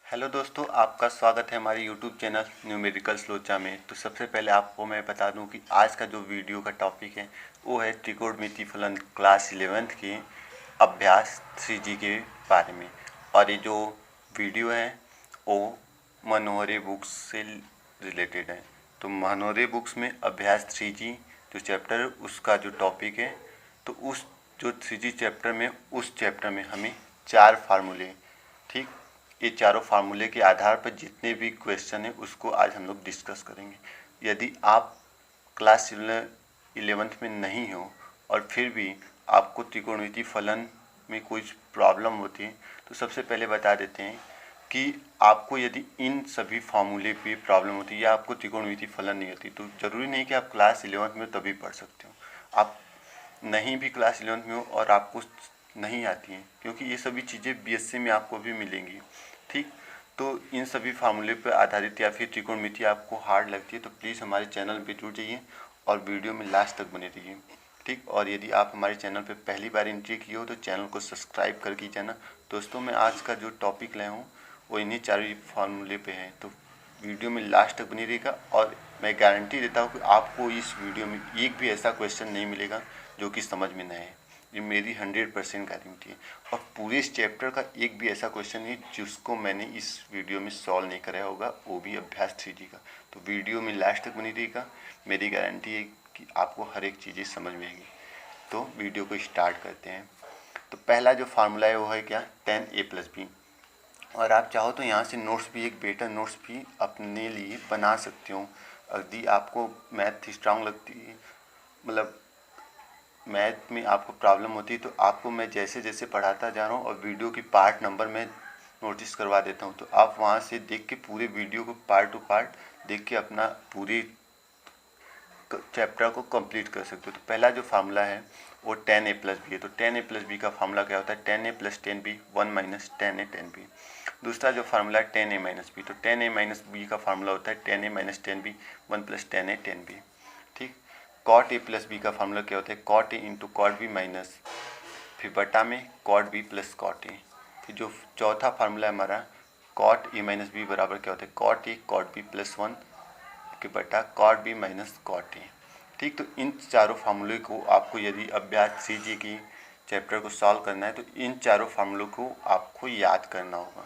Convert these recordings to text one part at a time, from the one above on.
Hello दोस्तों, आपका स्वागत है हमारे यूट्यूब चैनल न्यूमेरिकल्स लोचा में। तो सबसे पहले आपको मैं बता दूं कि आज का जो वीडियो का टॉपिक है वो है त्रिकोणमिति फलन क्लास 11th के अभ्यास 3G के बारे में। और ये जो वीडियो है वो मनोहरे बुक्स से रिलेटेड है। तो मनोहरे बुक्स में अभ्यास 3G जो चैप्टर है उसका जो टॉपिक है, तो उस जो 3G चैप्टर में उस चैप्टर में हमें 4 फार्मूले, ठीक, ये चारों फार्मूले के आधार पर जितने भी क्वेश्चन है उसको आज हम लोग डिस्कस करेंगे। यदि आप क्लास 11th में नहीं हो और फिर भी आपको त्रिकोणमिति फलन में कुछ प्रॉब्लम होती है तो सबसे पहले बता देते हैं कि आपको यदि इन सभी फार्मूले पे प्रॉब्लम होती है या आपको त्रिकोणमिति फलन नहीं होती तो ज़रूरी नहीं कि आप क्लास 11th में तभी पढ़ सकते हो। आप नहीं भी क्लास 11th में हो और आपको नहीं आती हैं, क्योंकि ये सभी चीज़ें बीएससी में आपको भी मिलेंगी, ठीक। तो इन सभी फार्मूले पर आधारित या फिर त्रिकोणमिति आपको हार्ड लगती है तो प्लीज़ हमारे चैनल पे जुड़ जाइए और वीडियो में लास्ट तक बने रहिए, ठीक। और यदि आप हमारे चैनल पे पहली बार एंट्री किए हो तो चैनल को सब्सक्राइब कर कीजिए ना। दोस्तों, मैं आज का जो टॉपिक लाया हूँ वो इन्हीं चारों फार्मूले पे है, तो वीडियो में लास्ट तक बनी रहेगा। और मैं गारंटी देता हूँ कि आपको इस वीडियो में एक भी ऐसा क्वेश्चन नहीं मिलेगा जो कि समझ में न आए। ये मेरी 100% गारंटी है। और पूरे इस चैप्टर का एक भी ऐसा क्वेश्चन नहीं जिसको मैंने इस वीडियो में सॉल्व नहीं कराया होगा, वो भी अभ्यास 3G का। तो वीडियो में लास्ट तक बनी रहेगा। मेरी गारंटी है कि आपको हर एक चीज़ें समझ में आएगी। तो वीडियो को स्टार्ट करते हैं। तो पहला जो फार्मूला है वो है क्या, tan a + b। और आप चाहो तो यहाँ से नोट्स भी, एक बेटर नोट्स भी अपने लिए बना सकते हो। यदि आपको मैथ स्ट्रांग लगती है, मतलब मैथ में आपको प्रॉब्लम होती है, तो आपको मैं जैसे जैसे पढ़ाता जा रहा हूँ और वीडियो की पार्ट नंबर मैं नोटिस करवा देता हूँ, तो आप वहाँ से देख के पूरे वीडियो को पार्ट टू पार्ट देख के अपना पूरी चैप्टर को कंप्लीट कर सकते हो। तो पहला जो फार्मूला है वो tan a + b है। तो tan a + b का फार्मूला क्या होता है, tan a + tan b 1 - tan a tan b। दूसरा जो फार्मूला है tan a - b, तो tan a - b का फार्मूला होता है tan a - tan b 1 + tan a tan b, ठीक। cot a + b का फार्मूला क्या होता है, cot a × cot b minus फिर बटा में cot b + cot a। फिर जो चौथा फार्मूला है हमारा cot a - b बराबर क्या होता है, cot a cot b + 1 के बटा cot b - cot a, ठीक। तो इन चारों फार्मूले को आपको यदि अभ्यास 3G की चैप्टर को सॉल्व करना है तो इन चारों फार्मूलों को आपको याद करना होगा,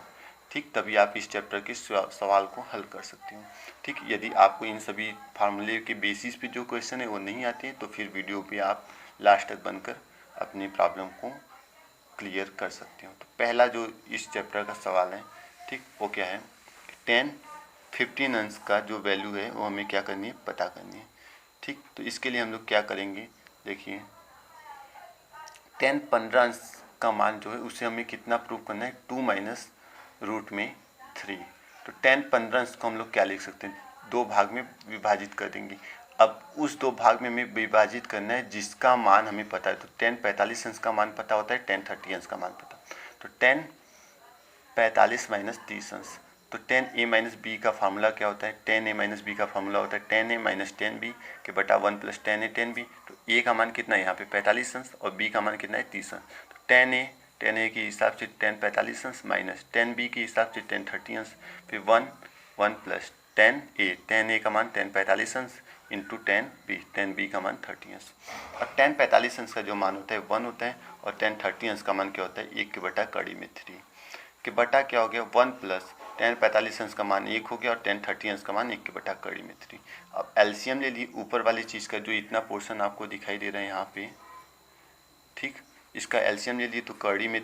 ठीक। तभी आप इस चैप्टर के सवाल को हल कर सकते हो, ठीक। यदि आपको इन सभी फार्मूले के बेसिस पे जो क्वेश्चन है वो नहीं आते हैं तो फिर वीडियो पे आप लास्ट तक बनकर अपनी प्रॉब्लम को क्लियर कर सकते हो। तो पहला जो इस चैप्टर का सवाल है, ठीक, वो क्या है, 15 अंश का जो वैल्यू है वो हमें क्या करनी है, पता करनी है, ठीक। तो इसके लिए हम लोग क्या करेंगे, देखिए 15 अंश का मान जो है उसे हमें कितना प्रूव करना है, 2 - √3। तो 15 अंश को हम लोग क्या लिख सकते हैं, दो भाग में विभाजित कर देंगे। अब उस दो भाग में हमें विभाजित करना है जिसका मान हमें पता है। तो 45 अंश का मान पता होता है, 30 अंश का मान पता। तो 45 - 30 अंश। तो tan a - b का फार्मूला क्या होता है, tan a - b का फार्मूला होता है tan a - tan b के बटा 1 + tan a tan b। तो a का मान कितना है यहाँ पे 45 अंश और b का मान कितना है 30 अंश। तो tan a के हिसाब से tan 45 अंश माइनस tan b के हिसाब से tan 30 अंश, फिर 1 + tan a का मान tan 45 अंश इंटू tan b का मान 30 अंश। और tan 45 अंश का जो मान होता है 1 होता है और tan 30 अंश का मान क्या होता है, 1 के बटा कड़ी में 3 के बटा क्या हो गया 1 + tan 45 अंश का मान 1 हो गया और tan 30 अंश का मान 1 के बटा कड़ी में 3। अब एलसीएम ले लिए ऊपर वाली चीज़ का, जो इतना पोर्शन आपको दिखाई दे रहा है यहाँ पे, ठीक, इसका एलसीएम ले लिए तो कड़ी में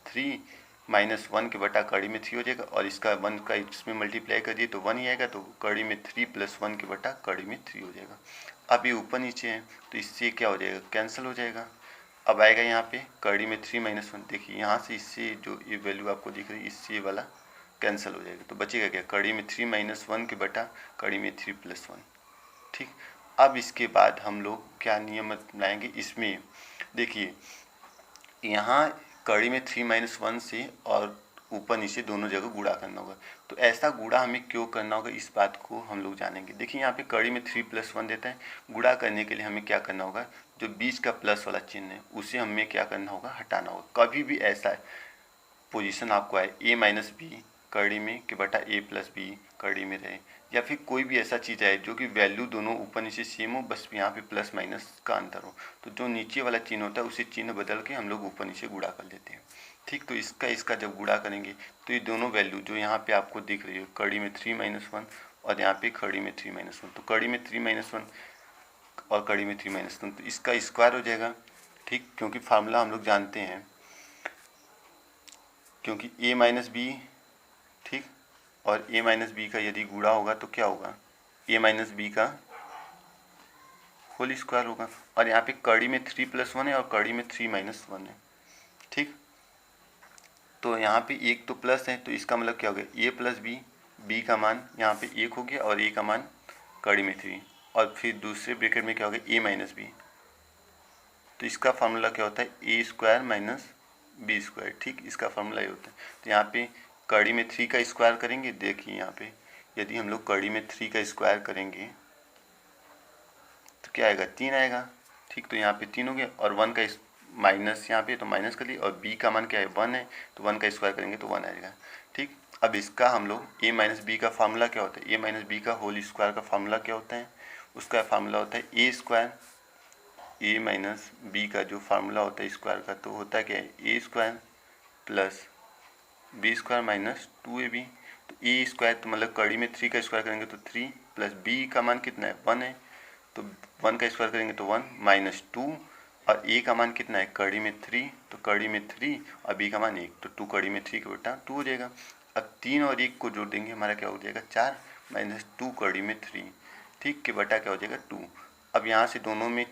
3 - 1 के बटा कड़ी में 3 हो जाएगा और इसका 1 का इसमें मल्टीप्लाई कर दिए तो 1 ही आएगा, तो कड़ी में 3 + 1 के बटा कड़ी में 3 हो जाएगा। अब ये ऊपर नीचे है तो इससे क्या हो जाएगा, कैंसिल हो जाएगा। अब आएगा यहाँ पे कड़ी में 3 - 1, देखिए यहाँ से इससे जो ये वैल्यू आपको दिख रही है इससे ये वाला कैंसिल हो जाएगा। तो बचेगा क्या, कड़ी में 3 - 1 के बटा कड़ी में 3 + 1, ठीक। अब इसके बाद हम लोग क्या नियम लाएंगे इसमें, देखिए यहाँ कड़ी में 3 - 1 से और ऊपर नीचे दोनों जगह गुणा करना होगा। तो ऐसा गुणा हमें क्यों करना होगा इस बात को हम लोग जानेंगे। देखिए यहाँ पे कड़ी में 3 + 1 देता है, गुणा करने के लिए हमें क्या करना होगा, जो बीच का प्लस वाला चिन्ह है उसे हमें क्या करना होगा, हटाना होगा। कभी भी ऐसा पोजीशन आपको आए a - b कड़ी में कि बटा a प्लस बी कड़ी में रहे, या फिर कोई भी ऐसा चीज़ है जो कि वैल्यू दोनों ऊपर नीचे सेम हो, बस यहाँ पे प्लस माइनस का अंतर हो, तो जो नीचे वाला चिन्ह होता है उसी चिन्ह बदल के हम लोग ऊपर नीचे गुणा कर लेते हैं। ठीक, तो इसका जब गुणा करेंगे तो ये दोनों वैल्यू जो यहाँ पे आपको दिख रही है कड़ी में 3-1 और यहाँ पे कड़ी में 3-1, तो कड़ी में 3-1 और कड़ी में 3-1, तो इसका स्क्वायर हो जाएगा। ठीक, क्योंकि फार्मूला हम लोग जानते हैं, क्योंकि a माइनस बी, ठीक, और a माइनस बी का यदि गुणा होगा तो क्या होगा, a माइनस बी का होल स्क्वायर होगा। और यहाँ पे कड़ी में 3+1 है और कड़ी में 3-1 है। ठीक, तो यहाँ पे एक तो प्लस है, तो इसका मतलब क्या हो गया, a प्लस बी, बी का मान यहाँ पे 1 हो गया और a का मान कड़ी में 3, और फिर दूसरे ब्रैकेट में क्या हो गया, a माइनस बी, तो इसका फार्मूला क्या होता है, a square minus B square. ठीक, इसका फार्मूला ये होता है। तो यहाँ पे कड़ी में 3 का स्क्वायर करेंगे, देखिए यहाँ पे यदि हम लोग कड़ी में 3 का स्क्वायर करेंगे तो क्या आएगा, 3 आएगा। ठीक, तो यहाँ पे 3 हो गया, और 1 का माइनस यहाँ पे तो माइनस कर लिया, और b का मान क्या है, 1 है, तो 1 का स्क्वायर करेंगे तो 1 आएगा। ठीक, अब इसका हम लोग a माइनस बी का फार्मूला क्या होता है, a माइनस बी का होल स्क्वायर का फार्मूला क्या होता है, उसका फार्मूला होता है a square, a minus B का जो फार्मूला होता है स्क्वायर का, तो होता है क्या है, a square plus B square minus 2ab। तो ए स्क्वायर तो मतलब कड़ी में 3 का स्क्वायर करेंगे तो 3, प्लस बी का मान कितना है, 1 है, तो 1 का स्क्वायर करेंगे तो 1 माइनस 2, और ए का मान कितना है, कड़ी में 3, तो कड़ी में 3 और बी का मान 1, तो 2 कड़ी में 3 का बेटा 2 हो जाएगा। अब 3 और 1 को जोड़ देंगे, हमारा क्या हो जाएगा, 4 माइनस 2 कड़ी में 3, ठीक, के बटा क्या हो जाएगा 2। अब यहाँ से दोनों में,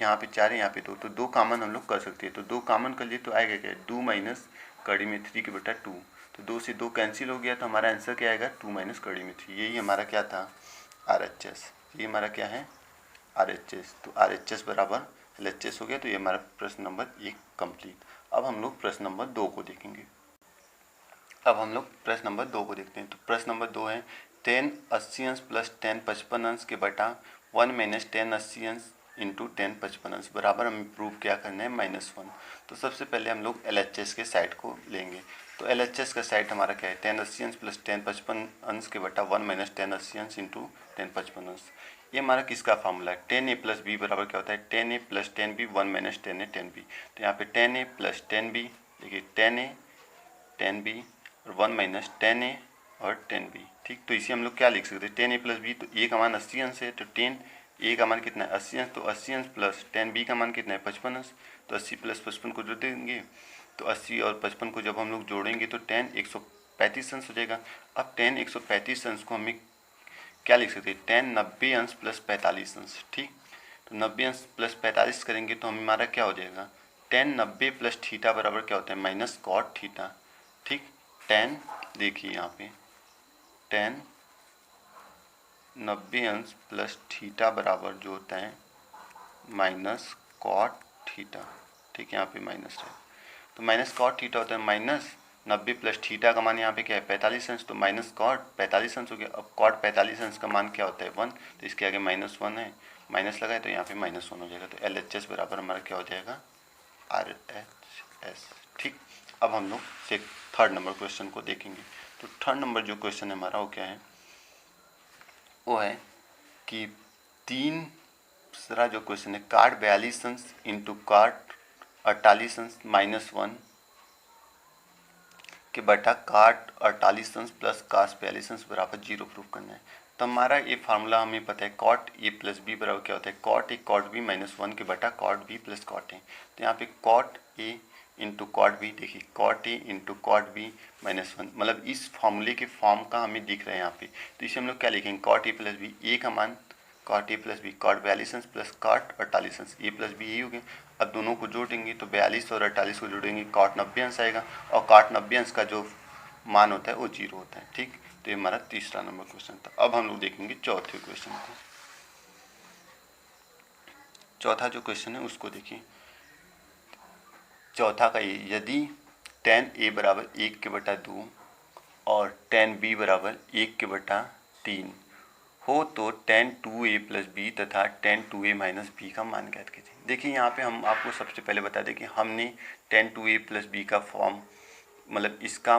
यहाँ पे 4 है, यहाँ पे 2, तो 2 कॉमन हम लोग कर सकते हैं, तो 2 कॉमन कर लिए तो आएगा क्या, 2 माइनस कड़ी में 3 के बटा 2, तो 2 से 2 कैंसिल हो गया, तो हमारा आंसर क्या आएगा, 2 माइनस कड़ी में 3। यही हमारा क्या था, RHS। ये हमारा क्या है, RHS। तो RHS बराबर LHS हो गया। तो ये हमारा प्रश्न नंबर 1 कंप्लीट। अब हम लोग प्रश्न नंबर 2 को देखेंगे। अब हम लोग प्रश्न नंबर 2 को देखते हैं। तो प्रश्न नंबर 2 है 10 80 अंश प्लस 10 55 अंश के बटा 1 माइनस 10 80 अंश इंटू 10 55 अंश बराबर हमें प्रूव क्या करना है, -1। तो सबसे पहले हम लोग LHS के साइड को लेंगे। तो LHS का साइड हमारा क्या है, 10 80 अंश प्लस 10 55 अंश के बटा 1 माइनस 10 80 अंश इंटू 10 55 अंश। ये हमारा किसका फार्मूला है, 10a प्लस बी बराबर क्या होता है, 10a plus 10b 1 minus 10a 10b। तो यहाँ पे 10a प्लस 10b, देखिए 10a 10b और 1 माइनस 10a और 10b। ठीक, तो इसे हम लोग क्या लिख सकते हैं, 10a प्लस बी, तो a का मान 80 अंश है, तो 10 a का मान कितना है 80 अंश, तो 80 अंश प्लस 10b का मान कितना है 55 अंश। तो 80 प्लस 55 को जोड़ देंगे, तो 80 और 55 को जब हम लोग जोड़ेंगे तो 10 135 अंश हो जाएगा। अब 10 135 अंश को हमें क्या लिख सकते हैं, 10 90 अंश प्लस 45 अंश। ठीक, तो 90 अंश प्लस 45 करेंगे तो हमारा क्या हो जाएगा, 10 90 प्लस थीटा बराबर क्या होता है, माइनस कॉट थीटा। ठीक, 10 देखिए यहाँ पे 10 90 अंश प्लस थीटा बराबर जो होता है माइनस कॉट थीटा। ठीक, यहाँ पे माइनस है, तो माइनस कॉट थीटा होता है माइनस 90 प्लस थीटा का मान यहाँ पे क्या है 45 अंश, तो माइनस कॉट 45 अंश हो गया। अब कॉट 45 अंश का मान क्या होता है 1, तो इसके आगे -1 है, माइनस लगाए तो यहाँ पे -1 हो जाएगा। तो LHS बराबर हमारा क्या हो जाएगा, RHS। ठीक, अब हम लोग से थर्ड नंबर क्वेश्चन को देखेंगे। तो थर्ड नंबर जो क्वेश्चन है हमारा वो क्या है, वो है कि तीसरा जो क्वेश्चन है, काट 42 अंश इंटू काट 48 अंश -1 के बटा काट 48 अंश प्लस कास 42 अंश बराबर 0 प्रूव करना है। तो हमारा ये फार्मूला हमें पता है, कॉट ए प्लस बी बराबर क्या होता है, कॉट ए कॉट बी -1 के बटा cot B plus cot A. तो यहाँ पे cot A into cot B, देखिए cot A into cot B -1, मतलब इस फॉर्मूले के फॉर्म का हमें दिख रहा है यहाँ पे। तो इसे हम लोग क्या लिखेंगे, cot A plus B, A का मान cot A plus B cot 42 अंश प्लस कॉट 48 अंश, ए प्लस बी यही हो गया। अब दोनों को जोड़ेंगे तो 42 और 48 को जोड़ेंगे कॉट 90 अंश आएगा, और कॉट 90 अंश का जो मान होता है वो 0 होता है। ठीक, तो ये हमारा तीसरा नंबर क्वेश्चन था। अब हम लोग देखेंगे चौथे क्वेश्चन को। चौथा जो क्वेश्चन है उसको देखिए। चौथा का ये, यदि tan a बराबर 1 के बटा 2 और tan b बराबर 1 के बटा 3 हो तो tan 2a प्लस बी तथा tan 2a माइनस बी का मान ज्ञात कीजिए। देखिए यहाँ पे हम आपको सबसे पहले बता दें कि हमने tan 2a प्लस बी का फॉर्म, मतलब इसका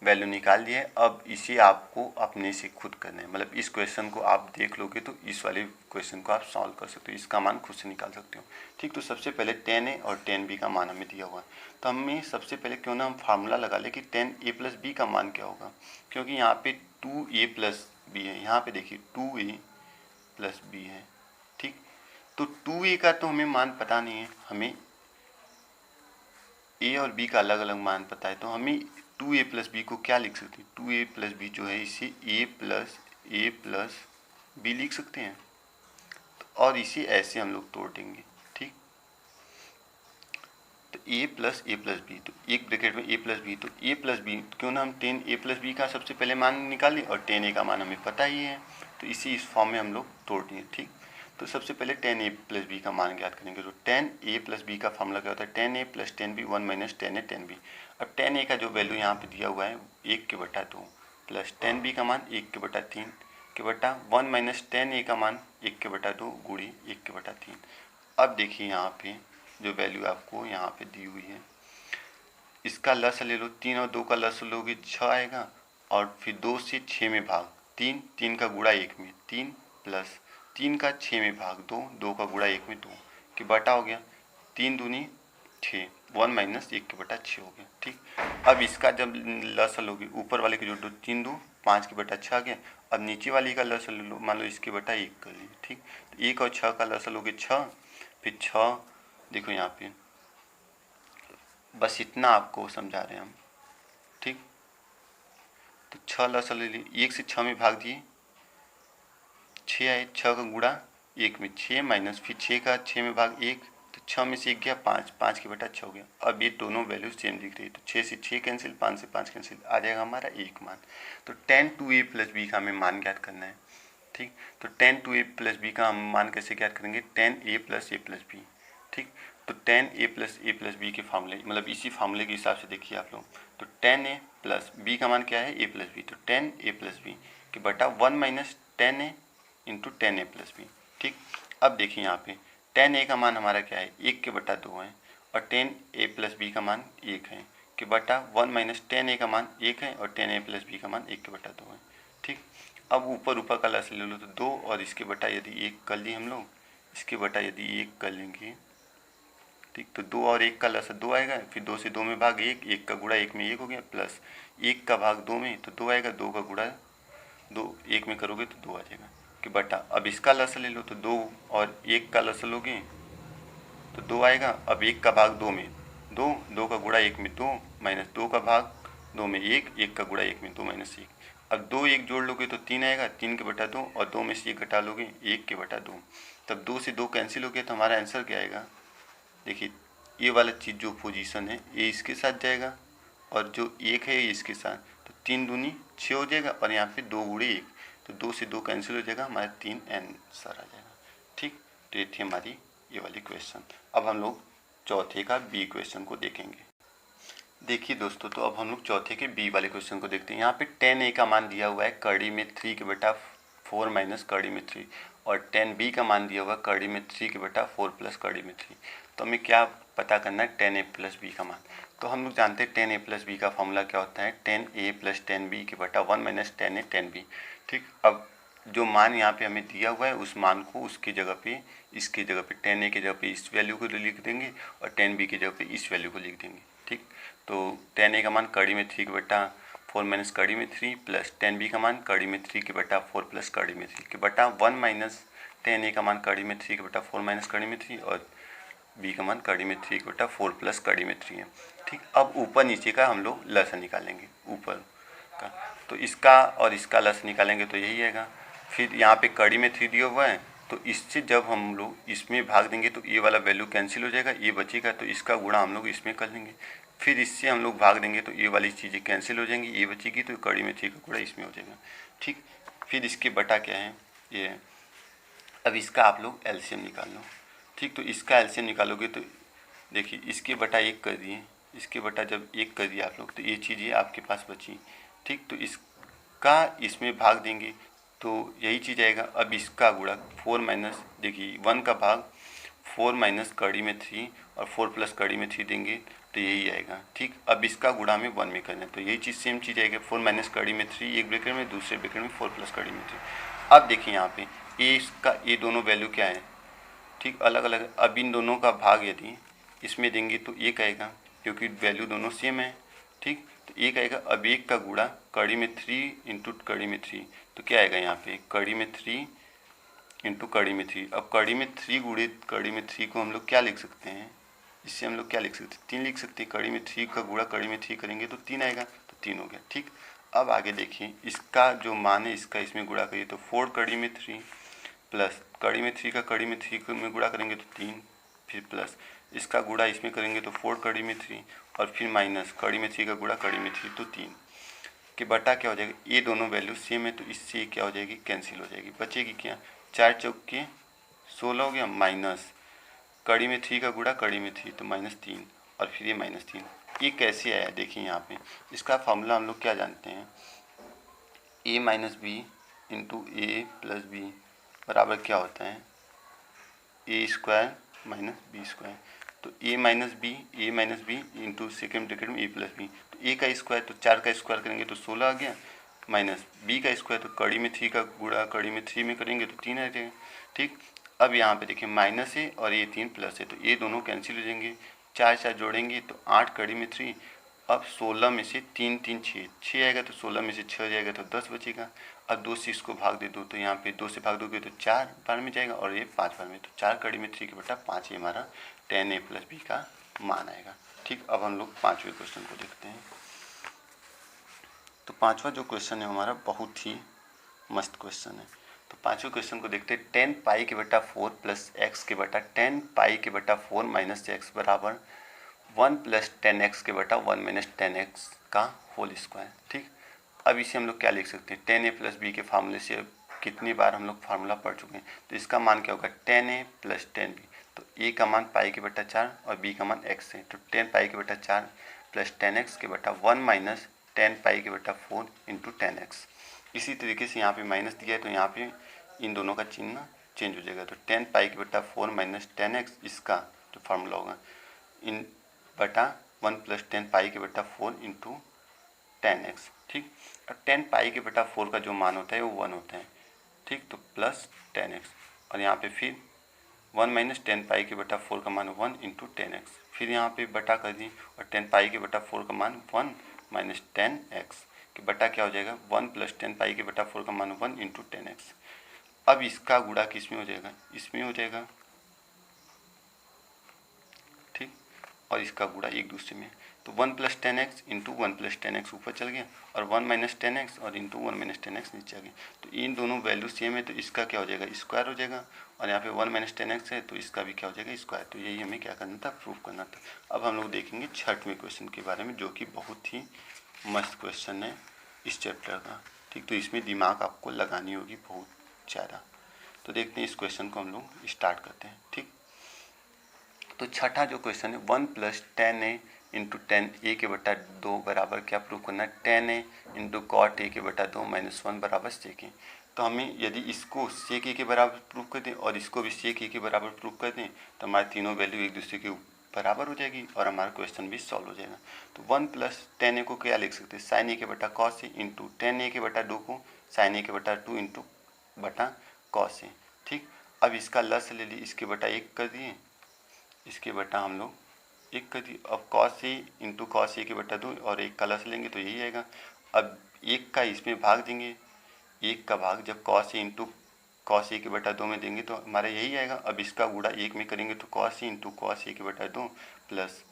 वैल्यू निकाल ली है। अब इसे आपको अपने से खुद करना है, मतलब इस क्वेश्चन को आप देख लोगे तो इस वाले क्वेश्चन को आप सॉल्व कर सकते हो, इसका मान खुद से निकाल सकते हो। ठीक, तो सबसे पहले tan a और tan b का मान हमें दिया हुआ है, तो हमें सबसे पहले क्यों ना हम फार्मूला लगा ले कि tan a प्लस बी का मान क्या होगा, क्योंकि यहाँ पे 2a प्लस बी है, यहाँ पे देखिए 2a प्लस बी है। ठीक, तो 2a का तो हमें मान पता नहीं है, हमें a और b का अलग अलग मान पता है, तो हमें 2a प्लस बी को क्या लिख सकते हैं, 2a प्लस बी जो है इसे a प्लस बी लिख सकते हैं, और इसे ऐसे हम लोग तोड़ देंगे। ठीक, तो a प्लस बी, तो एक ब्रैकेट में a प्लस बी, तो a प्लस बी क्यों ना हम tan a प्लस बी का सबसे पहले मान निकालें, और tan a का मान हमें पता ही है, तो इसी इस फॉर्म में हम लोग तोड़ दिए। ठीक, तो सबसे पहले tan a प्लस बी का मान ज्ञात करेंगे, तो tan a प्लस बी का फॉर्मूला क्या होता है, tan a plus tan b 1 minus tan a tan b। अब tan a का जो वैल्यू यहाँ पे दिया हुआ है 1/2 प्लस tan b का मान 1/3 के बटा 1 माइनस tan a का मान 1/2 गुणी 1/3। अब देखिए यहाँ पे जो वैल्यू आपको यहाँ पे दी हुई है, इसका लस ले लो, 3 और 2 का लस लोगे 6 आएगा, और फिर 2 से 6 में भाग 3 का गुणा 1 में 3 प्लस 3 का 6 में भाग 2 का गुणा 1 में 2 कि बटा हो गया 3 दूनी 6, 1 माइनस 1/6 हो गया। ठीक, अब इसका जब लस लोगे, ऊपर वाले के जो 3 2 5/6 आ गया, अब नीचे वाली का लस ले लो, मान लो इसके बटा 1 कर लीजिए। ठीक, तो 1 और 6 का लस लोगे 6, फिर 6 देखो यहाँ पे, बस इतना आपको समझा रहे हैं हम। ठीक, तो 6 लस ले ली, 1 से 6 में भाग दिए 6 आए, 6 का गुणा 1 में 6 माइनस फिर 6 का 6 में भाग 1, तो 6 में से 1 गया 5/6 हो गया। अब ये दोनों वैल्यू सेम दिख रही है, तो 6 से 6 कैंसिल, 5 से 5 कैंसिल, आ जाएगा हमारा 1 मान। तो tan 2a प्लस बी का हमें मान ज्ञात करना है। ठीक, तो tan 2a प्लस बी का हम मान कैसे ज्ञात करेंगे, tan a प्लस बी। ठीक, तो tan a प्लस बी के फार्मूले, मतलब इसी फार्मूले के हिसाब से देखिए आप लोग, तो tan a प्लस बी का मान क्या है, a प्लस बी, तो tan a प्लस बी के बटा 1 minus tan a into tan a plus B. ठीक, अब देखिए यहाँ पे tan a का मान हमारा क्या है, 1/2 है, और tan a प्लस बी का मान 1 है, के बटा 1 माइनस tan a का मान 1 है, और tan a प्लस बी का मान 1/2 है। ठीक, अब ऊपर का लस ले लो, तो 2 और इसके बटा यदि 1 कर लिए हम लोग, इसके बटा यदि 1 कर लेंगे, ठीक, तो 2 और 1 का लसा 2 आएगा, फिर 2 से 2 में भाग 1, 1 का गुणा 1 में 1 हो गया, प्लस 1 का भाग 2 में तो 2 आएगा, 2 का गुणा 2 1 में करोगे तो 2 आ जाएगा कि बटा। अब इसका लसा ले लो, तो 2 और 1 का लसा लोगे तो 2 आएगा, अब 1 का भाग 2 में 2 का गुणा 1 में 2 माइनस 2 का भाग 2 में 1 का गुणा 1 में 2 माइनस 1। अब 2 1 जोड़ लोगे तो 3 आएगा, 3 के बटा 2, और 2 में से 1 घटा लोगे 1 के बटा 2, तब 2 से 2 कैंसिल हो गया, तो हमारा आंसर क्या आएगा, देखिए ये वाला चीज़ जो पोजीशन है ये इसके साथ जाएगा, और जो 1 है ये इसके साथ, तो 3 दूनी 6 हो जाएगा, और यहाँ पे 2 गुणे 1, तो 2 से 2 कैंसिल हो जाएगा, हमारा 3 आंसर आ जाएगा। ठीक, तो ये थी हमारी ये वाली क्वेश्चन। अब हम लोग चौथे का बी क्वेश्चन को देखेंगे। देखिए दोस्तों, तो अब हम लोग चौथे के बी वाले क्वेश्चन को देखते हैं। यहाँ पे tan a का मान दिया हुआ है कड़ी में 3 के बटा 4 माइनस कड़ी में 3, और tan b का मान दिया हुआ है कड़ी में 3 के बटा 4 प्लस कड़ी में 3। तो हमें क्या पता करना है, tan a प्लस बी का मान। तो हम लोग जानते हैं tan a प्लस बी का फॉर्मूला क्या होता है, tan a plus tan b के बटा 1 minus tan a tan b। ठीक, अब जो मान यहाँ पे हमें दिया हुआ है उस मान को उसकी जगह पे, इसकी जगह पे tan a की जगह पे इस वैल्यू को लिख देंगे, और tan b की जगह पे इस वैल्यू को लिख देंगे। ठीक, तो tan a का मान कड़ी में 3 के बटा 4 माइनस कड़ी में 3 प्लस tan b का मान कड़ी में 3 के बटा 4 प्लस कड़ी में 3 के बटा 1 माइनस tan a का मान कड़ी में 3 के बटा 4 माइनस कड़ी में 3, और b का मान कड़ी में 3 के बटा 4 प्लस कड़ी में 3 है। ठीक, अब ऊपर नीचे का हम लोग लसा निकालेंगे, ऊपर का तो इसका और इसका लस निकालेंगे तो यही आएगा। फिर यहाँ पे कड़ी में 3 दिया हुआ है, तो इससे जब हम लोग इसमें भाग देंगे तो ये वाला वैल्यू कैंसिल हो जाएगा, ये बचेगा, तो इसका गुणा हम लोग इसमें कर लेंगे। फिर इससे हम लोग भाग देंगे तो ये वाली चीज़ें कैंसिल हो जाएंगी, ये बचेगी, तो कड़ी में 3 का गुणा इसमें हो जाएगा। ठीक, फिर इसके बटा क्या है, ये है। अब इसका आप लोग एलसीएम निकाल लो। ठीक, तो इसका एलसीएम निकालोगे तो देखिए इसके बटा 1 कर दिए, इसके बटा जब 1 कर दिया आप लोग, तो ये चीज़ें आपके पास बची। ठीक, तो इसका इसमें भाग देंगे तो यही चीज़ आएगा। अब इसका गुणा 4 माइनस, देखिए 1 का भाग 4 माइनस कड़ी में 3 और 4 प्लस कड़ी में 3 देंगे, तो यही आएगा। ठीक, अब इसका गुणा में 1 में करना है तो यही चीज़ सेम चीज़ आएगी। 4 माइनस कड़ी में 3 एक ब्रैकेट में, दूसरे ब्रैकेट में 4 प्लस कड़ी में 3। अब देखिए यहाँ पे ए इसका ये दोनों वैल्यू क्या है, ठीक अलग अलग। अब इन दोनों का भाग यदि इसमें देंगे तो एक आएगा क्योंकि वैल्यू दोनों सेम है। ठीक, तो एक आएगा। अब एक का गुणा कड़ी में 3 इंटू कड़ी में 3 तो क्या आएगा यहाँ पे कड़ी में 3 इंटू कड़ी में 3। अब कड़ी में 3 गुणित कड़ी में 3 को हम लोग क्या लिख सकते हैं, इससे हम लोग क्या लिख सकते हैं 3 लिख सकते हैं। कड़ी में 3 का गुणा कड़ी में 3 करेंगे तो 3 आएगा, तो 3 हो गया। ठीक, अब आगे देखिए इसका जो मान है इसका इसमें गुणा करिए तो 4 कड़ी में 3 प्लस कड़ी में 3 का कड़ी में 3 में गुणा करेंगे तो 3, फिर प्लस इसका गुणा इसमें करेंगे तो 4 कड़ी में 3 और फिर माइनस कड़ी में 3 का गुणा कड़ी में 3 तो 3 कि बटा क्या हो जाएगा, ये दोनों वैल्यू सेम है तो इससे क्या हो जाएगी कैंसिल हो जाएगी। बचेगी क्या 4 चौक के 16 हो गया, माइनस कड़ी में 3 का गुणा कड़ी में 3 तो -3 और फिर ये -3। ये कैसे आया देखिए यहाँ पे इसका फॉर्मूला हम लोग क्या जानते हैं, a minus B into A plus B बराबर क्या होता है A square minus B square. तो A minus B into second bracket में ए प्लस बी, तो ए का स्क्वायर तो 4 का स्क्वायर करेंगे तो 16 आ गया, माइनस बी का स्क्वायर तो कड़ी में 3 का गुणा कड़ी में 3 में करेंगे तो 3 आ जाएगा। ठीक, अब यहाँ पे देखिए माइनस है और ये 3 प्लस है तो ये दोनों कैंसिल हो जाएंगे, 4 जोड़ेंगे तो 8 कड़ी में 3। अब 16 में से 3 3 6 आएगा तो 16 में से 6 जाएगा तो 10 बचेगा। अब 2 से इसको भाग दे दो तो यहाँ पे 2 से भाग दोगे तो 4 बार में जाएगा और ये 5 बार में, तो 4 कड़ी में 3 के बटा 5 ये हमारा 10a प्लस बी का मान आएगा। ठीक, अब हम लोग 5वें क्वेश्चन को देखते हैं। तो 5वां जो क्वेश्चन है हमारा बहुत ही मस्त क्वेश्चन है। तो 5वें क्वेश्चन को देखते हैं 10 पाई के बटा 4 प्लस एक्स के बटा 10 पाई के बटा 4 माइनस एक्स बराबर 1 प्लस 10x के बटा 1 माइनस 10x का होल स्क्वायर। ठीक, अब इसे हम लोग क्या लिख सकते हैं 10a प्लस बी के फार्मूले से कितनी बार हम लोग फार्मूला पढ़ चुके हैं, तो इसका मान क्या होगा 10a प्लस 10b। तो a का मान पाई के बटा 4 और b का मान x है, तो 10 पाई के बटा 4 प्लस 10x के बटा 1 माइनस 10 पाई के बटा 4 इंटू 10x। इसी तरीके से यहाँ पे माइनस दिया है तो यहाँ पे इन दोनों का चिन्ह चेंज हो जाएगा, तो 10 पाई के बटा 4 माइनस 10x इसका जो फार्मूला होगा इन बटा 1 प्लस 10 पाई के बटा 4 इंटू 10x। ठीक, और 10 पाई के बटा 4 का जो मान होता है वो 1 होता है। ठीक, तो प्लस 10x और यहाँ पे फिर 1 माइनस 10 पाई के बटा 4 का मान 1 इंटू 10x, फिर यहाँ पे बटा कर दी और 10 पाई के बटा 4 का मान 1 माइनस 10x कि बटा क्या हो जाएगा 1 प्लस 10 पाई के बटा 4 का मान 1 इंटू 10x। अब इसका गुणा किस में हो जाएगा, इसमें हो जाएगा। ठीक, और इसका गुणा एक दूसरे में, तो 1 plus 10x into 1 plus 10x ऊपर चल गया और 1 माइनस 10x और इंटू 1 माइनस 10x नीचे आ गया। तो इन दोनों वैल्यू सेम है तो इसका क्या हो जाएगा स्क्वायर हो जाएगा और यहाँ पे 1 माइनस 10x है तो इसका भी क्या हो जाएगा स्क्वायर। तो यही हमें क्या करना था प्रूव करना था। अब हम लोग देखेंगे 6वें क्वेश्चन के बारे में जो कि बहुत ही मस्त क्वेश्चन है इस चैप्टर का। ठीक, तो इसमें दिमाग आपको लगानी होगी बहुत ज़्यादा। तो देखते हैं इस क्वेश्चन को हम लोग स्टार्ट करते हैं। ठीक, तो छठा जो क्वेश्चन है 1 प्लस 10a इंटू 10a के बटा 2 बराबर क्या प्रूव करना है 10a इंटू कॉट a के बटा 2 माइनस 1 बराबर सेक a। तो हमें यदि इसको सेक a के बराबर प्रूव कर दें और इसको भी सेक a के बराबर प्रूव कर दें तो हमारे तीनों वैल्यू एक दूसरे के बराबर हो जाएगी और हमारा क्वेश्चन भी सॉल्व हो जाएगा। तो 1 प्लस 10a को क्या लिख सकते हैं साइन a के बटा कॉस a इंटू 10a के बटा 2 को साइन a के बटा 2 इंटू बटा कॉस a। ठीक, अब इसका लस ले ली, इसके बटा 1 कर दिए, इसके बटा हम लोग 1 कर दिए। अब cos A into cos A के बटा 2 और 1 का लस लेंगे तो यही आएगा। अब 1 का इसमें भाग देंगे, 1 का भाग जब cos A into cos A के बटा 2 में देंगे तो हमारा यही आएगा। अब इसका गुणा 1 में करेंगे तो cos A into cos A के बटा 2 प्लस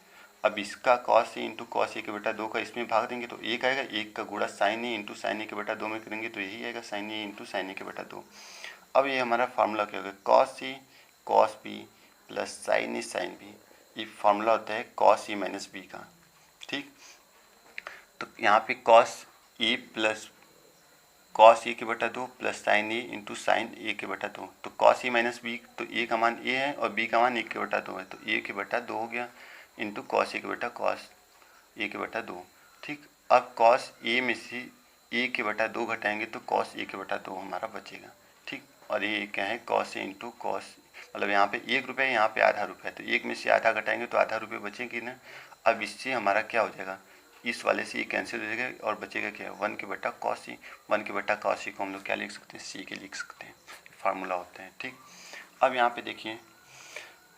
अब इसका cos A into cos A के बटा 2 का इसमें भाग देंगे तो 1 आएगा। 1 का गुणा साइन ए इंटू साइन ए के बटा 2 में करेंगे तो यही आएगा साइन ए इंटू साइन ए के बटा 2। अब ये हमारा फार्मूला क्या होगा cos A cos B plus sign A sine B, ये फार्मूला होता है कॉस ए माइनस बी का। ठीक, तो यहाँ पे cos A plus cos A के बटा 2 प्लस साइन ए इंटू साइन ए के बटा 2, तो कॉस ए माइनस बी तो ए का मान ए है और बी का मान 1 के बटा 2 है तो ए के बटा 2 हो गया इंटू कॉस ए के बटा कॉस ए के बटा 2। ठीक, अब कॉस ए में से ए के बटा 2 घटाएंगे तो कॉस ए के बटा 2 हमारा बचेगा। ठीक, और ये क्या है कॉस ए इंटू कॉस, मतलब यहाँ पे 1 रुपये यहाँ पे आधा रुपया, तो 1 में से आधा घटाएंगे तो आधा रुपये बचेंगे ना। अब इससे हमारा क्या हो जाएगा, इस वाले से ये कैंसिल हो जाएगा और बचेगा क्या, 1 के बटा कॉस सी। 1 के बटा कॉस सी को हम लोग क्या लिख सकते हैं, सी के लिख सकते हैं, फार्मूला होते हैं। ठीक, अब यहाँ पे देखिए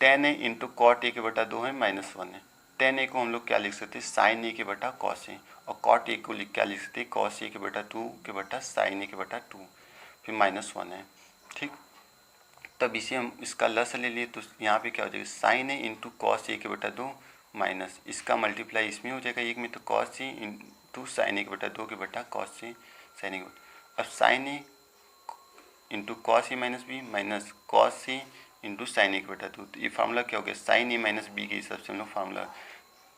tan a into cot A के बटा 2 है -1 है। tan a को हम लोग क्या लिख सकते हैं, साइन ए के बटा कॉस ए, और कॉट ए को क्या लिख सकते हैं, कॉस ए के बटा 2 के बटा साइन ए के बटा 2, फिर -1 है। ठीक, तब इसे हम इसका लस ले लिए तो यहाँ पे क्या हो जाएगा, sign A into cos A के बटा 2 माइनस इसका मल्टीप्लाई इसमें हो जाएगा एक में, तो कॉस ए इंटू साइन ए के बटा 2 के बटा कॉस ए साइन ए के बटा, अब sign A into cos A minus B minus cos A into sine ए के बटा 2, तो ये फार्मूला क्या हो गया, साइन ए माइनस बी के हिसाब से हम लोग फार्मूला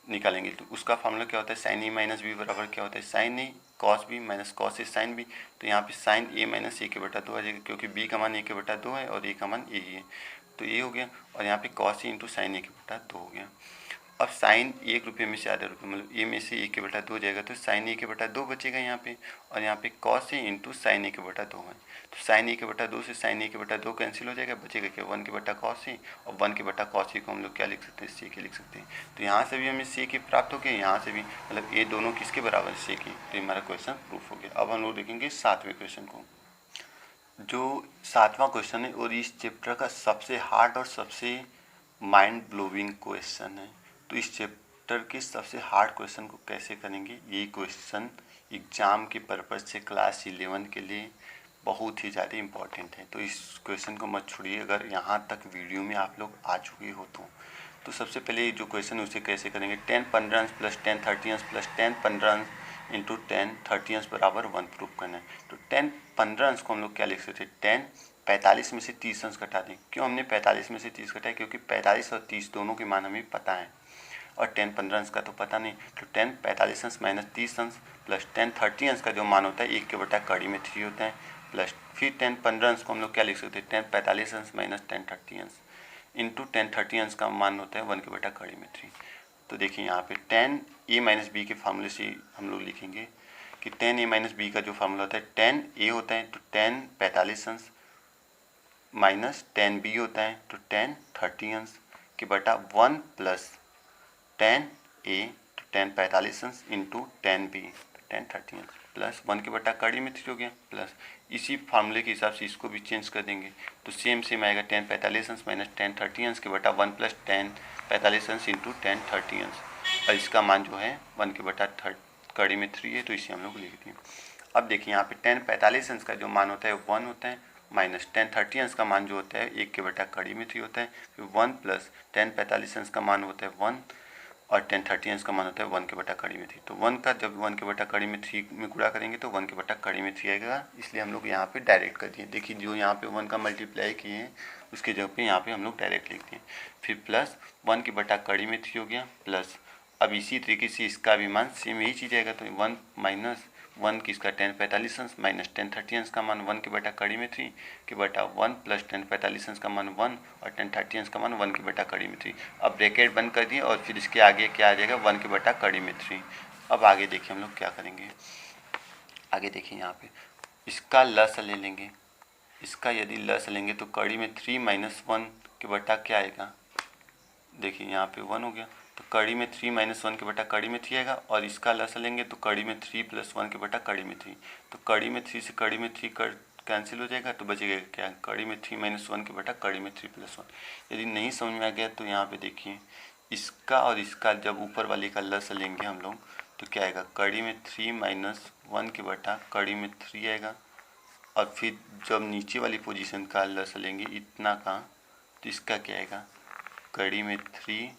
निकालेंगे। तो उसका फार्मूला क्या होता है, साइन ए माइनस बी बराबर क्या होता है, sign A cos B minus cos A sine B. तो यहाँ पे साइन ए माइनस ए के बटा 2 आ जाएगा, क्योंकि बी का मान ए के बटा 2 है और ए का मान ए ही है, तो ये हो गया। और यहाँ पे कॉस ए इंटू साइन ए के बटा 2 हो गया। अब साइन ₹1 में से ₹1.5 मतलब ए में से ए के बटा 2 जाएगा, तो साइन ए के बटा 2 बचेगा यहाँ पे, और यहाँ पे कॉस ए इंटू साइन ए के बटा 2 है, तो साइन ए के बटा 2 से साइन ए के बटा 2 कैंसिल हो जाएगा, बचेगा क्या, 1 के बटा कॉस ए, और 1 के बटा कॉस ए को हम लोग क्या लिख सकते हैं, सी के लिख सकते हैं। तो यहाँ से भी हमें सी के प्राप्त हो गया, यहाँ से भी, मतलब ये दोनों किसके बराबर, सी की, तो हमारा क्वेश्चन प्रूफ हो गया। अब हम लोग देखेंगे 7वें क्वेश्चन को। जो 7वां क्वेश्चन है और इस चैप्टर का सबसे हार्ड और सबसे माइंड ब्लोइंग क्वेश्चन है। तो इस चैप्टर के सबसे हार्ड क्वेश्चन को कैसे करेंगे, ये क्वेश्चन एग्जाम के पर्पज़ से क्लास 11 के लिए बहुत ही ज़्यादा इम्पॉर्टेंट है। तो इस क्वेश्चन को मत छोड़िए, अगर यहाँ तक वीडियो में आप लोग आ चुके हो तो सबसे पहले जो क्वेश्चन है उसे कैसे करेंगे, 10 15 प्लस 10 30 प्लस 10 15 इंटू 10 30 बराबर 1 प्रूफ करना है। तो 10 15 को हम लोग क्या लिख सकते हैं, 10 45 में से 30 अंश घटा दें। क्यों हमने 45 में से 30 घटाया, क्योंकि 45 और 30 दोनों के मान हमें पता है, और 10 15 अंश का तो पता नहीं। तो 10 45 अंश माइनस 30 अंश प्लस 10 30 अंश का जो मान होता है 1 के बटा कड़ी में 3 होता है, प्लस फिर 10 15 अंश को हम लोग क्या लिख सकते हैं, 10 45 अंश माइनस 10 30 अंश इंटू 10 30 अंश का मान होता है 1 के बटा कड़ी में 3। तो देखिए यहाँ पे 10 ए माइनस बी के फार्मूले से हम लोग लिखेंगे कि 10 ए माइनस बी का जो फार्मूला होता है 10 ए होता है तो 10 45 अंश माइनस 10 बी होता है तो 10 30 अंश के बटा 1 प्लस 10 ए तो 10 45 अंश इंटू 10 बी 10 30 अंश प्लस 1 के बटा कड़ी में 3 हो गया, प्लस इसी फार्मूले के हिसाब से इसको भी चेंज कर देंगे तो सेम आएगा 10 45 अंश माइनस 10 30 अंश के बटा 1 प्लस 10 45 अंश इंटू 10 30 अंश, और इसका मान जो है 1 के बटा कड़ी में 3 है, तो इसे हम लोग लिख दिए। अब देखिए यहाँ पे 10 45 अंश का जो मान होता है 1 होता है, माइनस 10 30 अंश का मान जो होता है 1 के बटा कड़ी में 3 होता है, फिर 1 प्लस 10 45 अंश का मान होता है 1 और 10 30 अंश का मान होता है 1 के बटा कड़ी में 3। तो 1 का जब 1 के बटा कड़ी में 3 में गुणा करेंगे तो 1 के बटा कड़ी में 3 आएगा, इसलिए हम लोग यहाँ पे डायरेक्ट कर दिए। देखिए जो यहाँ पे 1 का मल्टीप्लाई किए हैं उसके जगह पे यहाँ पे हम लोग डायरेक्ट लिख दिए, फिर प्लस 1 के बटा कड़ी में 3 हो गया, प्लस अब इसी तरीके से इसका भी मान सेम यही चीज़ आएगा, तो 1 माइनस 1 किसका 10 45 अंश माइनस 10 30 अंश का मान 1 के बटा कड़ी में 3 के बटा 1 प्लस 10 45 अंश का मान 1 और 10 30 अंश का मान 1 के बटा कड़ी में 3। अब ब्रैकेट बंद कर दिए और फिर इसके आगे क्या आ जाएगा 1 के बटा कड़ी में 3। अब आगे देखिए हम लोग क्या करेंगे, आगे देखिए यहाँ पे इसका लस ले लेंगे, इसका यदि लस लेंगे तो कड़ी में 3 माइनस 1 के बटा क्या आएगा, देखिए यहाँ पे 1 हो गया तो कड़ी में 3 माइनस 1 के बटा कड़ी में 3 आएगा, और इसका लस लेंगे तो कड़ी में 3 प्लस 1 के बटा कड़ी में 3, तो कड़ी में 3 से कड़ी में 3 कैंसिल हो जाएगा, तो बचेगा क्या, कड़ी में 3 माइनस 1 के बटा कड़ी में 3 प्लस 1। यदि नहीं समझ में आ गया तो यहाँ पे देखिए इसका और इसका जब ऊपर वाले का लस लेंगे हम लोग तो क्या आएगा, कड़ी में 3 माइनस 1 के बटा कड़ी में 3 आएगा, और फिर जब नीचे वाली पोजीशन का लस लेंगे इतना का तो इसका क्या आएगा, कड़ी में 3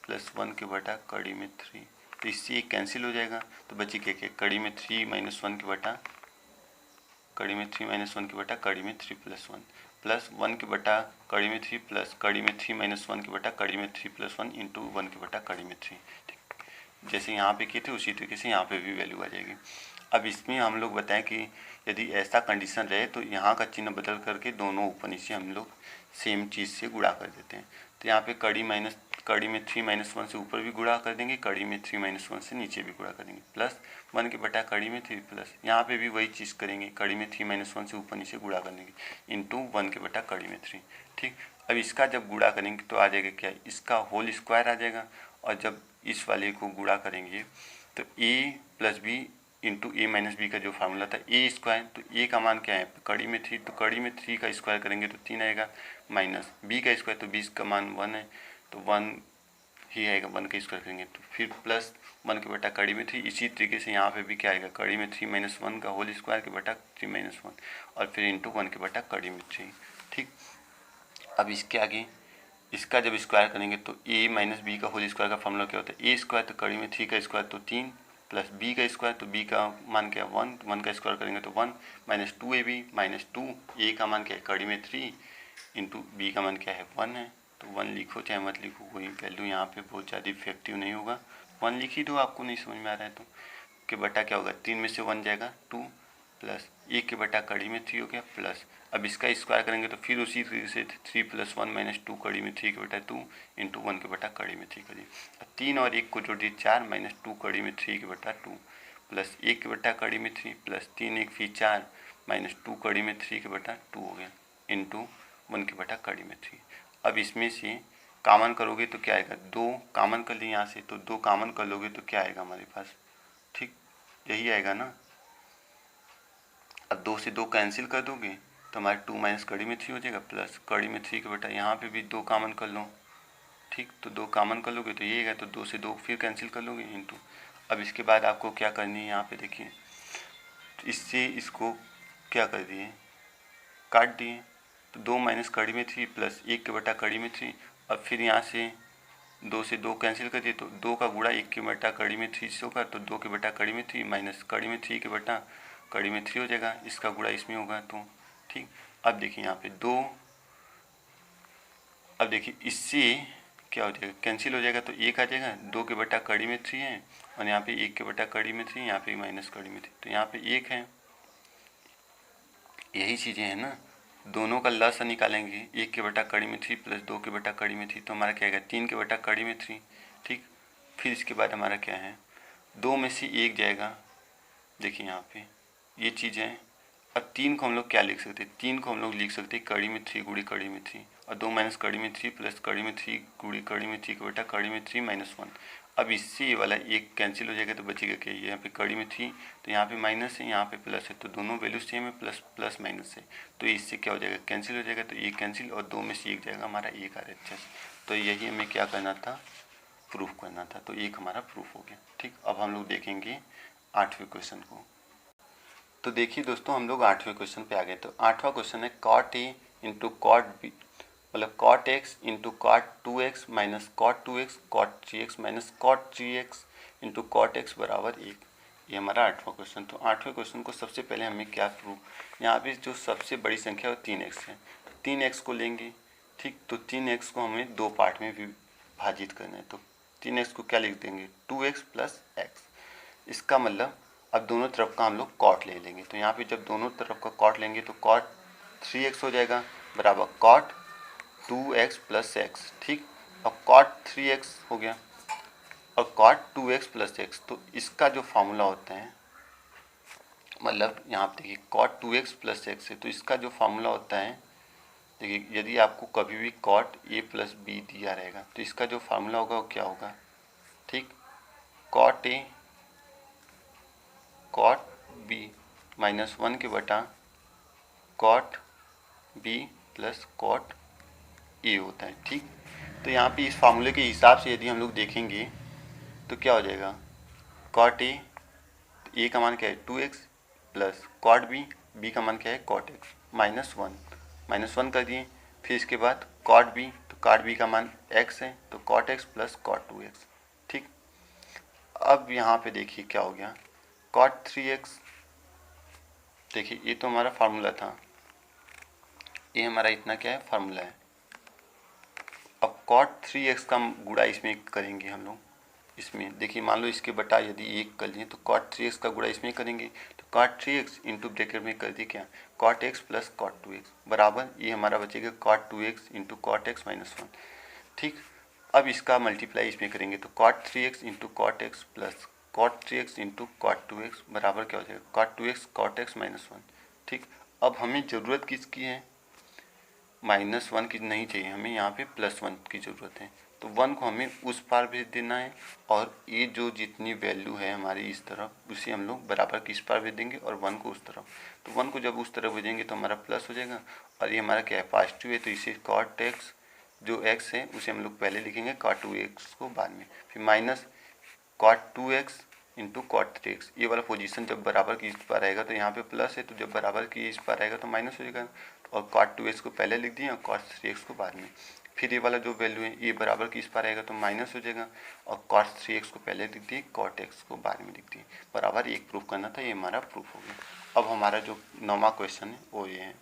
प्लस 1 के बटा कड़ी में 3, तो इससे ये कैंसिल हो जाएगा, तो बची क्या क्या, कड़ी में 3 माइनस 1 के बटा कड़ी में 3 माइनस 1 के बटा कड़ी में 3 प्लस 1 प्लस 1 के बटा कड़ी में 3 प्लस कड़ी में 3 माइनस 1 के बटा कड़ी में 3 प्लस 1 इंटू 1 के बटा कड़ी में 3। ठीक, जैसे यहाँ पे किए थे उसी तरीके से यहाँ पे भी वैल्यू आ जाएगी। अब इसमें हम लोग बताएं कि यदि ऐसा कंडीशन रहे तो यहाँ का चिन्ह बदल करके दोनों ऊपर नीचे हम लोग सेम चीज़ से गुणा कर देते हैं। तो यहाँ पे कड़ी में 3 माइनस 1 से ऊपर भी गुणा कर देंगे, कड़ी में 3 माइनस 1 से नीचे भी गुणा कर देंगे, प्लस 1 के बटा कड़ी में 3 प्लस यहाँ पे भी वही चीज़ करेंगे, कड़ी में 3 माइनस 1 से ऊपर नीचे गुणा कर देंगे इंटू 1 के बटा कड़ी में 3। ठीक, अब इसका जब गुणा करेंगे तो आ जाएगा क्या, इसका होल स्क्वायर आ जाएगा, और जब इस वाले को गुणा करेंगे तो a plus B into A minus B का जो फार्मूला था ए स्क्वायर, तो ए का मान क्या है कड़ी में 3, तो कड़ी में 3 का स्क्वायर करेंगे तो 3 आएगा, माइनस बी का स्क्वायर तो 20 का मान 1 है तो 1 ही आएगा, 1 का स्क्वायर करेंगे तो फिर प्लस 1 के बटा कड़ी में 3। इसी तरीके से यहाँ पे भी क्या आएगा कड़ी में 3 माइनस 1 का होल स्क्वायर के बटा 3 माइनस 1 और फिर इंटू 1 के बटा कड़ी में 3। ठीक, अब इसके आगे इसका जब स्क्वायर करेंगे तो a माइनस बी का होल स्क्वायर का फॉर्मूला क्या होता है, a स्क्वायर तो कड़ी में 3 का स्क्वायर तो 3 प्लस b का स्क्वायर तो b का मान क्या है 1, तो 1 का स्क्वायर करेंगे तो 1 माइनस 2ab माइनस 2, a का मान क्या है कड़ी में 3 इंटू b का मान क्या है 1 है, तो 1 लिखो चाहे मत लिखो, कोई वैल्यू यहाँ पे बहुत ज़्यादा इफेक्टिव नहीं होगा, 1 लिख ही दो, आपको नहीं समझ में आ रहा है तो के बटा क्या होगा 3 में से 1 जाएगा 2 प्लस 1 के बटा कड़ी में 3 हो गया प्लस, अब इसका स्क्वायर करेंगे तो फिर उसी तरीके से 3 प्लस 1 माइनस 2 कड़ी में 3 के बटा 2 इंटू 1 के बटा कड़ी में 3 करिए, 3 और 1 को जोड़ दिए 4 माइनस 2 कड़ी में 3 के बटा 2 प्लस 1 के बटा कड़ी में 3 प्लस 3 1 फिर 4 माइनस 2 कड़ी में 3 के बटा 2 हो गया इंटू 1 के बटा कड़ी में 3। अब इसमें से कॉमन करोगे तो क्या आएगा, 2 कॉमन कर लिए यहाँ से, तो 2 कॉमन कर लोगे तो क्या आएगा हमारे पास, ठीक यही आएगा ना। अब 2 से 2 कैंसिल कर दोगे तो हमारे 2 माइनस कड़ी में 3 हो जाएगा प्लस कड़ी में 3 के बटा यहाँ पे भी 2 कॉमन कर लो, ठीक तो 2 कॉमन कर लोगे तो ये आएगा, तो 2 से 2 फिर कैंसिल कर लोगे इंटू। अब इसके बाद आपको क्या करनी है यहाँ पे देखिए, तो इससे इसको क्या कर दिए काट दिए, तो 2 माइनस कड़ी में 3 प्लस 1 के बटा कड़ी में 3, अब फिर यहाँ से 2 से 2 कैंसिल कर दिए तो 2 का गुणा 1 के बटा कड़ी में 3 से होगा, तो 2 के बटा कड़ी में 3 माइनस कड़ी में 3 के बटा कड़ी में 3 हो जाएगा, इसका गुणा इसमें होगा तो ठीक। अब देखिए यहाँ पे 2, अब देखिए इससे क्या हो जाएगा कैंसिल हो जाएगा तो 1 आ जाएगा, 2 के बटा कड़ी में 3 है और यहाँ पे 1 के बटा कड़ी में 3, यहाँ पे माइनस कड़ी में 3, तो यहाँ पे 1 है, यही चीज़ें हैं ना, दोनों का लसा निकालेंगे 1 के बटा कड़ी में 3 प्लस 2 के बटा कड़ी में 3, तो हमारा क्या आएगा 3 के बटा कड़ी में 3, ठीक। फिर इसके बाद हमारा क्या है 2 में से 1 जाएगा, देखिए यहाँ पे ये चीज़ है। अब 3 को हम लोग क्या लिख सकते हैं, 3 को हम लोग लिख सकते हैं कड़ी में 3 गुड़ी कड़ी में 3 और 2 माइनस कड़ी में 3 प्लस कड़ी में 3 गुड़ी कड़ी में 3 के बटा कड़ी में 3 माइनस 1। अब इससे ये वाला एक कैंसिल हो जाएगा तो बचेगा क्या, यहाँ पे कड़ी में 3 तो यहाँ पे माइनस है यहाँ पे प्लस है, तो दोनों वैल्यू सेम है, प्लस प्लस माइनस है, तो इससे क्या हो जाएगा कैंसिल हो जाएगा, तो एक कैंसिल और 2 में से 1 जाएगा, हमारा 1 आ रहा है अच्छा से। तो यही हमें क्या करना था प्रूफ करना था, तो 1 हमारा प्रूफ हो गया, ठीक। अब हम लोग देखेंगे 8वें क्वेश्चन को। तो देखिए दोस्तों हम लोग 8वें क्वेश्चन पे आ गए। तो 8वां क्वेश्चन है cot A into cot B, मतलब cot X into cot 2x minus cot 2x cot 3x minus cot 3x into cot X बराबर 1। ये हमारा 8वां क्वेश्चन। तो 8वें क्वेश्चन को सबसे पहले हमें क्या प्रूव, यहाँ पे जो सबसे बड़ी संख्या है वो 3x है, 3x को लेंगे, ठीक। तो 3x को हमें 2 पार्ट में विभाजित करना है, तो 3x को क्या लिख देंगे 2x प्लस एक्स। इसका मतलब अब दोनों तरफ का हम लोग कॉट ले लेंगे, तो यहाँ पे जब दोनों तरफ का कॉट लेंगे तो कॉट 3x हो जाएगा बराबर कॉट 2x प्लस एक्स, ठीक। अब कॉट 3x हो गया और कॉट 2x प्लस एक्स, तो इसका जो फार्मूला होता है, मतलब यहाँ पे देखिए कॉट 2x प्लस एक्स है, तो इसका जो फार्मूला होता है, देखिए यदि आपको कभी भी कॉट a प्लस बी दिया रहेगा तो इसका जो फार्मूला होगा वो क्या होगा, ठीक। Cot a cot B minus 1 के बटा cot B plus cot A होता है, ठीक। तो यहाँ पे इस फार्मूले के हिसाब से यदि हम लोग देखेंगे तो क्या हो जाएगा कॉट ए का मान क्या है 2x प्लस कॉट बी का मान क्या है कॉट एक्स माइनस 1 कर दिए, फिर इसके बाद कॉट बी, तो कॉट बी का मान x है तो cot x plus cot 2x, ठीक। अब यहाँ पे देखिए क्या हो गया कॉट 3x, देखिए ये तो हमारा फार्मूला था, ये हमारा इतना क्या है फार्मूला है। अब कॉट 3x का गुणा इसमें करेंगे हम लोग, इसमें देखिए मान लो इसके बटा यदि 1 कर लिए तो कॉट 3x का गुणा इसमें करेंगे, तो कॉट 3x इंटू ब्रैकेट में कर दिए क्या cot x plus cot 2x बराबर ये हमारा बचेगा cot 2x into cot x minus 1, ठीक। अब इसका मल्टीप्लाई इसमें करेंगे तो cot 3x into cot x plus cot 3x into cot 2x बराबर क्या हो जाएगा cot 2x cot x minus 1, ठीक। अब हमें ज़रूरत किसकी है -1 की नहीं चाहिए, हमें यहाँ पे +1 की ज़रूरत है, तो 1 को हमें उस पार भेज देना है और ये जो जितनी वैल्यू है हमारी इस तरफ उसे हम लोग बराबर किस पार भेज देंगे और 1 को उस तरफ। तो 1 को जब उस तरफ भेजेंगे तो हमारा प्लस हो जाएगा और ये हमारा क्या है पॉजिटिव है, तो इसे कॉट एक्स जो x है उसे हम लोग पहले लिखेंगे कॉट 2x को बाद में, फिर minus cot 2x into cot 3x। ये वाला पोजीशन जब बराबर की इस पर आएगा तो यहाँ पे प्लस है, तो जब बराबर की इस पर आएगा तो माइनस हो जाएगा और कॉट 2x को पहले लिख दिए और कॉट 3x को बाद में। फिर ये वाला जो वैल्यू है ये बराबर की इस पर आएगा तो माइनस हो जाएगा और कॉट 3x को पहले लिख दिए कॉट x को बाद में लिख दिए। बराबर एक प्रूफ करना था, ये हमारा प्रूफ हो गया। अब हमारा जो 9वां क्वेश्चन है वो ये है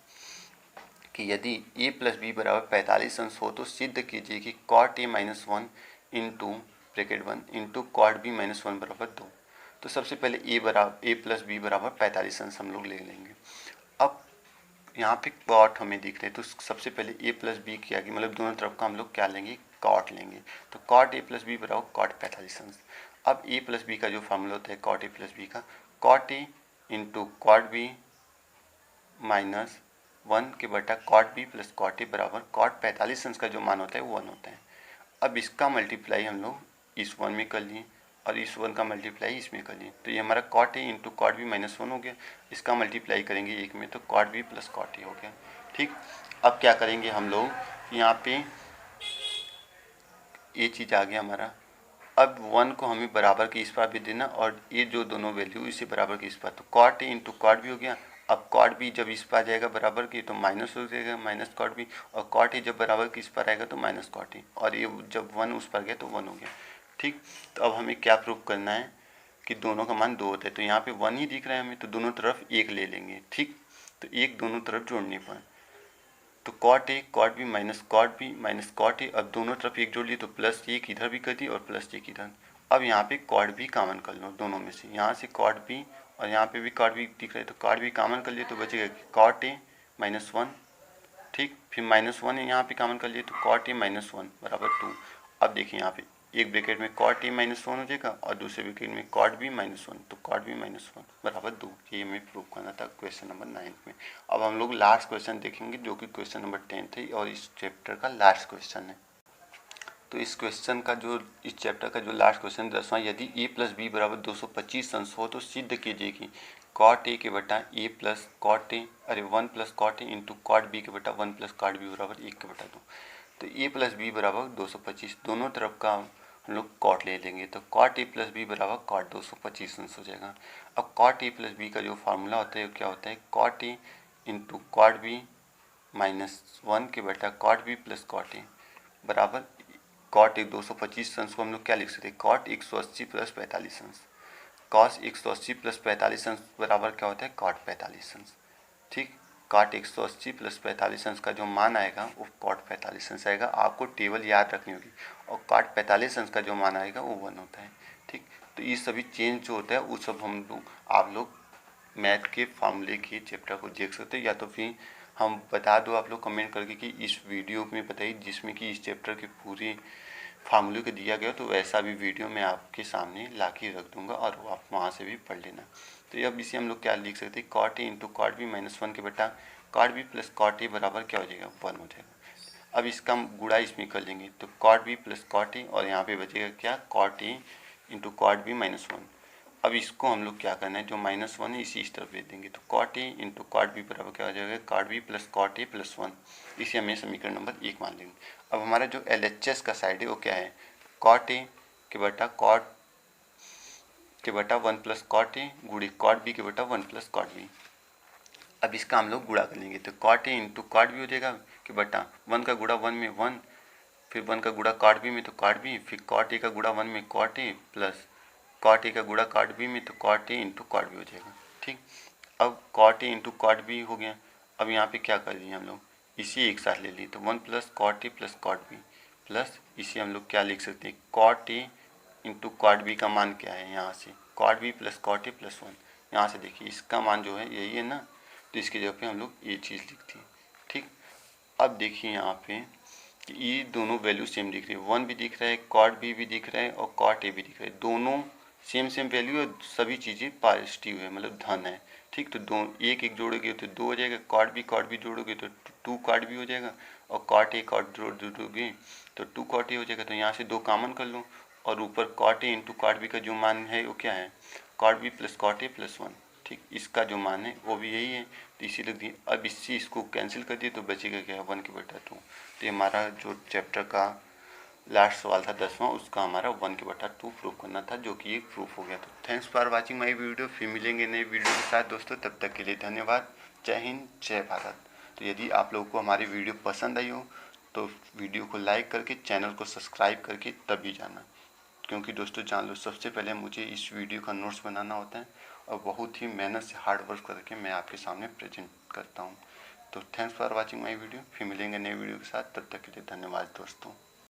कि यदि a प्लस बी बराबर 45 अंश हो तो सिद्ध कीजिए कि cot a minus 1 into bracket 1 into cot B minus 1 बराबर 2। तो सबसे पहले a प्लस बी बराबर 45 अंश हम लोग ले लेंगे। अब यहाँ पे कॉट हमें दिख रहे हैं तो सबसे पहले a प्लस बी किया कि मतलब दोनों तरफ का हम लोग क्या लेंगे कॉट लेंगे। तो कॉट a प्लस बी बराबर कॉट 45 अंश। अब a प्लस बी का जो फार्मूला होता है कॉट a प्लस बी का, cot a into cot B minus 1 के बटा cot B plus cot A बराबर कॉट 45 अंश का जो मान होता है वो 1 होता है। अब इसका मल्टीप्लाई हम लोग इस 1 में कर लिए और इस 1 का मल्टीप्लाई इसमें कर लिए, तो ये हमारा cot A into cot B minus 1 हो गया। इसका मल्टीप्लाई करेंगे एक में तो cot B plus cot A हो गया। ठीक, अब क्या करेंगे हम लोग यहाँ पे ये चीज़ आ गया हमारा। अब 1 को हमें बराबर की इस पार भी देना और ये जो दोनों वैल्यू इसे बराबर की इस पार, तो कॉट ए इंटू कॉट भी हो गया। अब कॉट बी जब इस पार जाएगा बराबर की तो माइनस हो जाएगा माइनस कॉट बी, और कॉट ए जब बराबर की इस पार आएगा तो माइनस कॉट ए, और ये जब 1 उस पर गया तो 1 हो गया। ठीक, तो अब हमें क्या प्रूव करना है कि दोनों का मान 2 होता है। तो यहाँ पे 1 ही दिख रहा है हमें, तो दोनों तरफ 1 ले लेंगे। ठीक, तो 1 दोनों तरफ जोड़ने पर तो cot A cot B minus cot A, अब दोनों तरफ 1 जोड़ लिए तो प्लस 1 इधर भी कर दी और प्लस 1 इधर। अब यहाँ पे कॉट बी कॉमन कर लो दोनों में से, यहाँ से कॉट बी और यहाँ पे भी कॉट बी दिख रहा है तो कॉट बी कॉमन कर लिए तो बचेगा कॉट ए माइनस 1। ठीक, फिर माइनस 1 यहाँ पे कॉमन कर लिए तो कॉट ए माइनस 1 बराबर 2। अब देखिए यहाँ पे एक ब्रैकेट में कॉट ए माइनस 1 हो जाएगा और दूसरे ब्रैकेट में कॉट बी माइनस 1, तो कॉट बी माइनस 1 बराबर 2। ये हमें प्रूव करना था क्वेश्चन नंबर 9 में। अब हम लोग लास्ट क्वेश्चन देखेंगे जो कि क्वेश्चन नंबर 10 है और इस चैप्टर का लास्ट क्वेश्चन है। तो इस चैप्टर का जो लास्ट क्वेश्चन 10वां, यदि a प्लस बी बराबर 225 अंश हो तो सिद्ध कीजिए कि कॉट ए के बटा A plus cot A 1 plus cot A into cot B के बटा 1 प्लस कॉट बी बराबर 1 के बटा 2। तो a प्लस बी बराबर 225, दोनों तरफ का हम लोग कॉट ले लेंगे तो कॉट ए प्लस बी बराबर कॉट 225 अंश हो जाएगा। अब कॉट ए प्लस बी का जो फार्मूला होता है वो क्या होता है, cot A into cot B minus 1 के बटा cot B plus cot A बराबर कॉट 225 अंश को हम लोग क्या लिख सकते हैं, कॉट 180 प्लस 45 अंश। कॉस 180 प्लस 45 अंश बराबर क्या होता है, कॉट 45 अंश। ठीक, कॉट 180 प्लस 45 अंश का जो मान आएगा वो कॉट 45 अंश आएगा। आपको टेबल याद रखनी होगी और कॉट 45 अंश का जो मान आएगा वो 1 होता है। ठीक, तो ये सभी चेंज जो होता है वो सब आप लोग मैथ के फार्मूले के चैप्टर को देख सकते हैं, या तो फिर हम बता दो आप लोग कमेंट करके कि इस वीडियो में बताइए जिसमें कि इस चैप्टर के पूरे फार्मूले को दिया गया, तो वैसा भी वीडियो मैं आपके सामने ला के रख दूंगा और वो आप वहाँ से भी पढ़ लेना। तो अब इसे हम लोग क्या लिख सकते हैं, cot A into cot B minus 1 के बटा cot B plus cot A बराबर क्या हो जाएगा, 1 हो जाएगा। अब इसका गुणा इसमें कर लेंगे तो cot B plus cot A और यहाँ पे बचेगा क्या, cot A into cot B minus 1। अब इसको हम लोग क्या करना है, जो माइनस 1 है इसी इस तरफ भेज देंगे तो cot A into cot B बराबर क्या हो जाएगा, cot B plus cot A plus 1। इसे हमें समीकरण नंबर 1 मान लेंगे। अब हमारा जो LHS का साइड है वो क्या है, कॉट ए के बटा 1 प्लस कॉट ए गुड़ी कॉट बी के बटा 1 प्लस कॉट बी। अब इसका हम लोग गुणा कर लेंगे तो cot A into cot B हो जाएगा कि बटा 1 का गुणा 1 में 1, फिर 1 का गुणा कॉट बी में तो कॉट बी, फिर कॉट ए का गुणा 1 में cot A plus cot A का गुणा कॉट बी में तो cot A into cot B हो जाएगा। ठीक, अब cot A into cot B हो गया। अब यहाँ पे क्या कर दिए हम लोग, इसी एक साथ ले लिए तो 1 plus cot A plus cot B plus इसे हम लोग क्या लिख सकते हैं, cot A into cot B का मान क्या है, यहाँ से cot B plus cot A plus 1। यहाँ से देखिए इसका मान जो है यही है ना, तो इसकी जगह पे हम लोग ये चीज़ लिखते हैं। ठीक, अब देखिए यहाँ पे ये दोनों वैल्यू सेम दिख रही है, 1 भी दिख रहा है, कॉट बी भी दिख रहा है और कॉट ए भी दिख रहा है, दोनों सेम वैल्यू है, सभी चीज़ें पॉजिटिव है मतलब धन है। ठीक। तो दो एक एक जोड़ोगे तो 2 हो जाएगा, कॉट भी जोड़ोगे तो 2 कॉट भी हो जाएगा, और कॉट ए कॉट जोड़ोगे तो 2 कॉट ए हो जाएगा। तो यहाँ से 2 कॉमन कर लो, और ऊपर cot A into cot B का जो मान है वो क्या है, cot B plus cot A plus 1। ठीक, इसका जो मान है वो भी यही है, तो इसी लिख दिए। अब इससे इसको कैंसिल कर दिए तो बचेगा क्या, 1/2। तो ये हमारा जो चैप्टर का लास्ट सवाल था 10वां, उसका हमारा 1/2 प्रूव करना था, जो कि एक प्रूफ हो गया। तो thanks for watching my video. फिर मिलेंगे नए वीडियो के साथ दोस्तों, तब तक के लिए धन्यवाद। जय हिंद, जय भारत। तो यदि आप लोगों को हमारी वीडियो पसंद आई हो तो वीडियो को लाइक करके चैनल को सब्सक्राइब करके तभी जाना, क्योंकि दोस्तों जान लो, सबसे पहले मुझे इस वीडियो का नोट्स बनाना होता है, और बहुत ही मेहनत से हार्ड वर्क करके मैं आपके सामने प्रेजेंट करता हूँ। तो thanks for watching my video. फिर मिलेंगे नए वीडियो के साथ, तब तक के लिए धन्यवाद दोस्तों।